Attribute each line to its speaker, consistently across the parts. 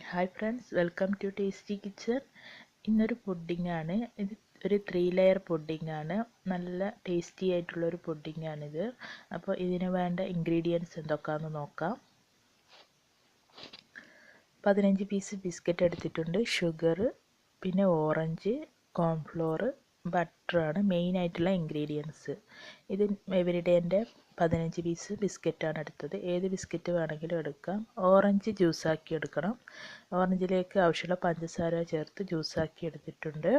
Speaker 1: Hi friends, welcome to Tasty Kitchen. ഇന്നൊരു pudding ആണ്. ഇത് ഒരു 3 ലെയർ പുഡിംഗ് ആണ്. നല്ല ടേസ്റ്റി ആയിട്ടുള്ള ഒരു പുഡിംഗ് ആണിത്. അപ്പോൾ ഇതിന് വേണ്ട ഇൻഗ്രീഡിയൻസ് എന്തൊക്കെയാണെന്ന് നോക്കാം. 15 പീസ് ബിസ്ക്കറ്റ് എടുത്തിട്ടുണ്ട്, ഷുഗർ, പിന്നെ ഓറഞ്ച്, കോൺഫ്ലോർ, ബട്ടറാണ് മെയിൻ ആയിട്ടുള്ള ഇൻഗ്രീഡിയൻസ്. ഇത് എവരിഡേൻ്റെ 15 പീസ് ബിസ്ക്കറ്റാണ് എടുത്തത്. ഏത് ബിസ്ക്കറ്റ് വേണമെങ്കിലും എടുക്കാം. ഓറഞ്ച് ജ്യൂസാക്കി എടുക്കണം. ഓറഞ്ചിലേക്ക് ആവശ്യമുള്ള പഞ്ചസാര ചേർത്ത് ജ്യൂസാക്കി എടുത്തിട്ടുണ്ട്.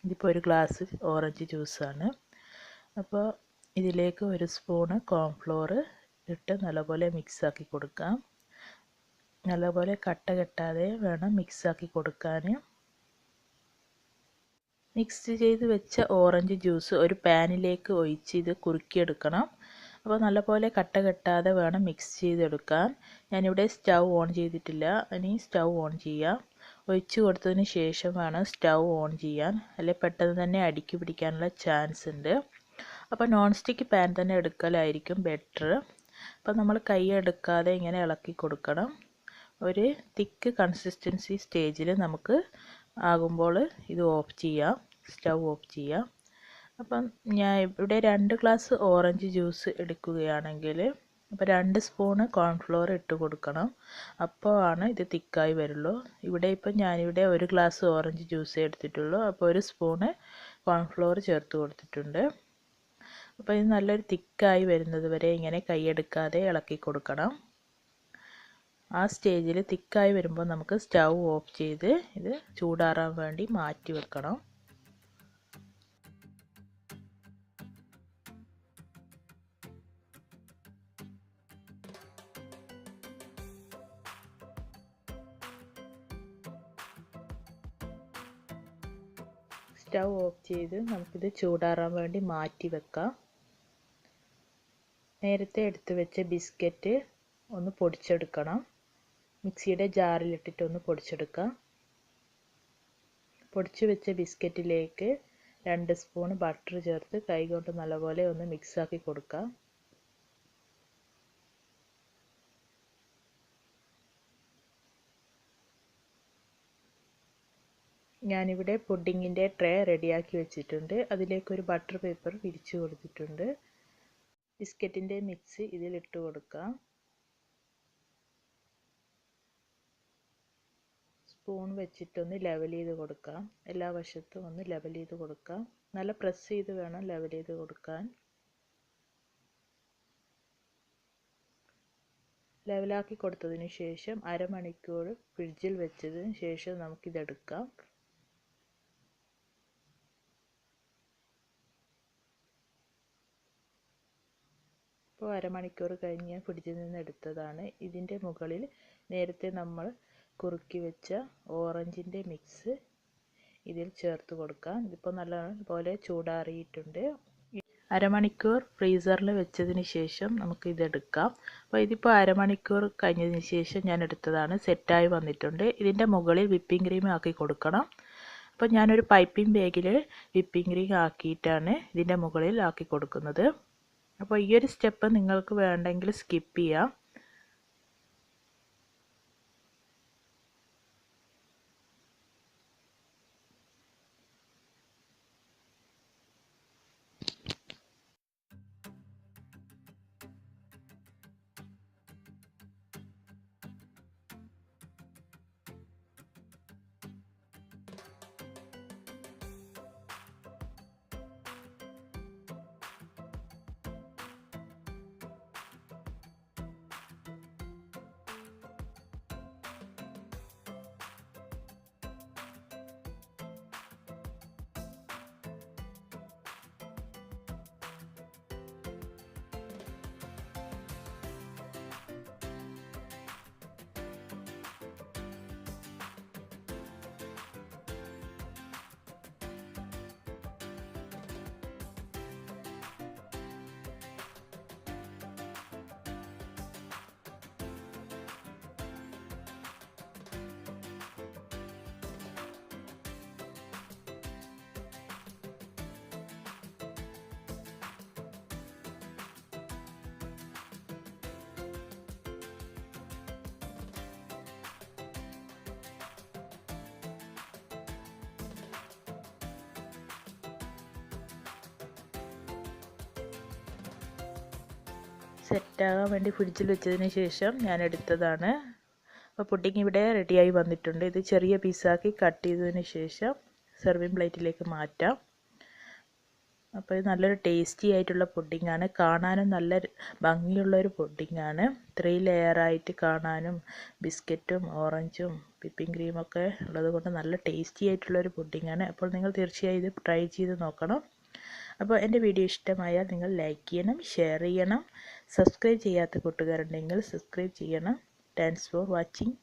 Speaker 1: ഇതിപ്പോൾ ഒരു ഗ്ലാസ് ഓറഞ്ച് ജ്യൂസാണ്. അപ്പോൾ ഇതിലേക്ക് ഒരു സ്പൂണ് കോൺഫ്ലോർ ഇട്ട് നല്ലപോലെ മിക്സാക്കി കൊടുക്കാം. നല്ലപോലെ കട്ട കെട്ടാതെ വേണം മിക്സാക്കി കൊടുക്കാൻ. മിക്സ് ചെയ്ത് വെച്ച ഓറഞ്ച് ജ്യൂസ് ഒരു പാനിലേക്ക് ഒഴിച്ച് ഇത് കുറുക്കിയെടുക്കണം. അപ്പോൾ നല്ലപോലെ കട്ട കെട്ടാതെ വേണം മിക്സ് ചെയ്തെടുക്കാൻ. ഞാനിവിടെ സ്റ്റൗ ഓൺ ചെയ്തിട്ടില്ല, ഇനി സ്റ്റൗ ഓൺ ചെയ്യാം. ഒഴിച്ച് കൊടുത്തതിന് ശേഷം വേണം സ്റ്റൗ ഓൺ ചെയ്യാൻ, അല്ലെങ്കിൽ പെട്ടെന്ന് തന്നെ അടിക്ക് പിടിക്കാനുള്ള ചാൻസ് ഉണ്ട്. അപ്പോൾ നോൺ സ്റ്റിക്ക് പാൻ തന്നെ എടുക്കലായിരിക്കും ബെറ്റർ. അപ്പോൾ നമ്മൾ കൈ എടുക്കാതെ ഇങ്ങനെ ഇളക്കി കൊടുക്കണം. ഒരു തിക്ക് കൺസിസ്റ്റൻസി സ്റ്റേജിൽ നമുക്ക് ആകുമ്പോൾ ഇത് ഓഫ് ചെയ്യാം, സ്റ്റൗ ഓഫ് ചെയ്യാം. അപ്പം ഞാൻ ഇവിടെ 2 ഗ്ലാസ് ഓറഞ്ച് ജ്യൂസ് എടുക്കുകയാണെങ്കിൽ അപ്പോൾ 2 സ്പൂണ് കോൺഫ്ലോർ ഇട്ട് കൊടുക്കണം. അപ്പോൾ ആണ് ഇത് തിക്കായി വരുള്ളൂ. ഇവിടെ ഇപ്പം ഞാനിവിടെ 1 ഗ്ലാസ് ഓറഞ്ച് ജ്യൂസ് എടുത്തിട്ടുള്ളൂ. അപ്പോൾ 1 സ്പൂണ് കോൺഫ്ലോർ ചേർത്ത് കൊടുത്തിട്ടുണ്ട്. അപ്പോൾ ഇത് നല്ലൊരു തിക്കായി വരുന്നത് വരെ ഇങ്ങനെ കൈയെടുക്കാതെ ഇളക്കി കൊടുക്കണം. ആ സ്റ്റേജിൽ തിക്കായി വരുമ്പോൾ നമുക്ക് സ്റ്റൗ ഓഫ് ചെയ്ത് ഇത് ചൂടാറാൻ വേണ്ടി മാറ്റി വെക്കണം. സ്റ്റൗ ഓഫ് ചെയ്ത് നമുക്കിത് ചൂടാറാൻ വേണ്ടി മാറ്റി വെക്കാം. നേരത്തെ എടുത്ത് വെച്ച ബിസ്ക്കറ്റ് ഒന്ന് പൊടിച്ചെടുക്കണം. മിക്സിയുടെ ജാറിലിട്ടിട്ട് ഒന്ന് പൊടിച്ചെടുക്കാം. പൊടിച്ചു വെച്ച ബിസ്ക്കറ്റിലേക്ക് 2 സ്പൂൺ ബട്ടർ ചേർത്ത് കൈകൊണ്ട് നല്ലപോലെ ഒന്ന് മിക്സാക്കി കൊടുക്കാം. ഞാനിവിടെ പുഡിങ്ങിൻ്റെ ട്രേ റെഡിയാക്കി വെച്ചിട്ടുണ്ട്. അതിലേക്കൊരു ബട്ടർ പേപ്പർ വിരിച്ചു കൊടുത്തിട്ടുണ്ട്. ബിസ്ക്കറ്റിൻ്റെ മിക്സ് ഇതിലിട്ട് കൊടുക്കാം. സ്പൂൺ വെച്ചിട്ടൊന്ന് ലെവൽ ചെയ്ത് കൊടുക്കാം. എല്ലാ വശത്തും ഒന്ന് ലെവൽ ചെയ്ത് കൊടുക്കാം. നല്ല പ്രസ് ചെയ്ത് വേണം ലെവൽ ചെയ്ത് കൊടുക്കാൻ. ലെവലാക്കി കൊടുത്തതിന് ശേഷം അരമണിക്കൂർ ഫ്രിഡ്ജിൽ വെച്ചതിന് ശേഷം നമുക്കിതെടുക്കാം. ഇപ്പോൾ അരമണിക്കൂർ കഴിഞ്ഞ് ഫ്രിഡ്ജിൽ നിന്ന് എടുത്തതാണ്. ഇതിൻ്റെ മുകളിൽ നേരത്തെ നമ്മൾ കുറുക്കി വെച്ച ഓറഞ്ചിൻ്റെ മിക്സ് ഇതിൽ ചേർത്ത് കൊടുക്കാം. ഇതിപ്പോൾ നല്ലപോലെ ചൂടാറിയിട്ടുണ്ട്. അരമണിക്കൂർ ഫ്രീസറിൽ വെച്ചതിന് ശേഷം നമുക്ക് ഇതെടുക്കാം. അപ്പോൾ ഇതിപ്പോൾ അരമണിക്കൂർ കഴിഞ്ഞതിന് ശേഷം ഞാൻ എടുത്തതാണ്. സെറ്റായി വന്നിട്ടുണ്ട്. ഇതിൻ്റെ മുകളിൽ വിപ്പിംഗ് ക്രീം ആക്കി കൊടുക്കണം. അപ്പോൾ ഞാനൊരു പൈപ്പിംഗ് ബാഗിൽ വിപ്പിംഗ് ക്രീം ആക്കിയിട്ടാണ് ഇതിൻ്റെ മുകളിൽ ആക്കി കൊടുക്കുന്നത്. അപ്പോൾ ഈ ഒരു സ്റ്റെപ്പ് നിങ്ങൾക്ക് വേണ്ടെങ്കിൽ സ്കിപ്പ് ചെയ്യാം. സെറ്റാകാൻ വേണ്ടി ഫ്രിഡ്ജിൽ വെച്ചതിന് ശേഷം ഞാൻ എടുത്തതാണ്. അപ്പോൾ പുഡിംഗ് ഇവിടെ റെഡിയായി വന്നിട്ടുണ്ട്. ഇത് ചെറിയ പീസാക്കി കട്ട് ചെയ്തതിന് ശേഷം സെർവിങ് പ്ലേറ്റിലേക്ക് മാറ്റാം. അപ്പോൾ ഇത് നല്ലൊരു ടേസ്റ്റി ആയിട്ടുള്ള പുഡിങ്ങാണ്. കാണാനും നല്ല ഭംഗിയുള്ളൊരു പുഡിങ്ങാണ്. 3 ലെയറായിട്ട് കാണാനും ബിസ്ക്കറ്റും ഓറഞ്ചും വിപ്പിംഗ് ക്രീമൊക്കെ ഉള്ളത് കൊണ്ട് നല്ല ടേസ്റ്റി ആയിട്ടുള്ളൊരു പുഡിങ്ങാണ്. അപ്പോൾ നിങ്ങൾ തീർച്ചയായും ഇത് ട്രൈ ചെയ്ത് നോക്കണം. അപ്പോൾ എൻ്റെ വീഡിയോ ഇഷ്ടമായാൽ നിങ്ങൾ ലൈക്ക് ചെയ്യണം, ഷെയർ ചെയ്യണം. സബ്സ്ക്രൈബ് ചെയ്യാത്ത കൂട്ടുകാരുണ്ടെങ്കിൽ സബ്സ്ക്രൈബ് ചെയ്യണം. Thanks for watching.